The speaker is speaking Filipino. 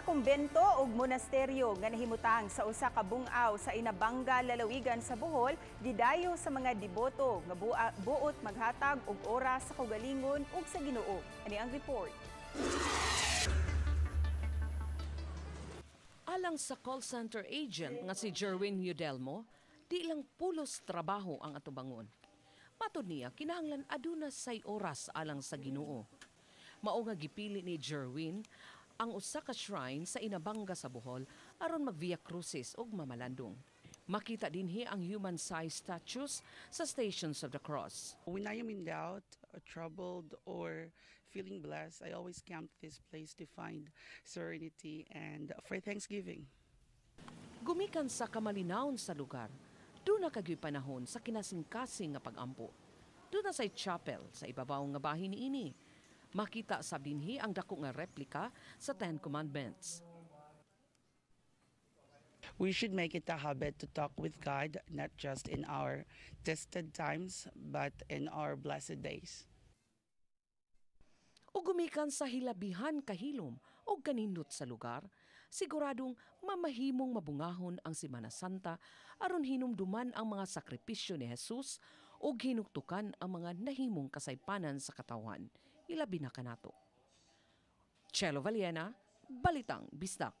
kumbento ug monasteryo nga nahimutang sa usa ka bung-aw sa Inabanga, lalawigan sa Bohol, gidayo sa mga deboto nga buot maghatag og oras sa kaugalingon ug sa Ginoo. Ani ang report. Alang sa call center agent nga si Jerwin Yudelmo, di lang pulos trabaho ang atubangon. Matod niya, kinahanglan aduna say oras alang sa Ginoo. Mao nga gipili ni Jerwin ang usa ka shrine sa Inabanga sa Bohol aron mag-Via Crucis ug mamalandong. Makita dinhi ang human-sized statues sa Stations of the Cross. When I am in doubt, troubled, or feeling blessed, I always come to this place to find serenity and for Thanksgiving. Gumikan sa kamalinawon sa lugar, doon na kagyoy panahon sa kinasing-kasing nga pag-ampo. Doon na sa chapel sa ibabaw nga bahin niini. Makita sa dinhi ang dako nga replika sa Ten Commandments. We should make it a habit to talk with God, not just in our tested times, but in our blessed days. O gumikan sa hilabihan kahilom o kanindot sa lugar, siguradong mamahimong mabungahon ang Semana Santa aron hinumduman ang mga sakripisyo ni Jesus o hinuktukan ang mga nahimong kasaypanan sa katawan. Ilabi na kanato. Chelo Valiena, Balitang Bisdak.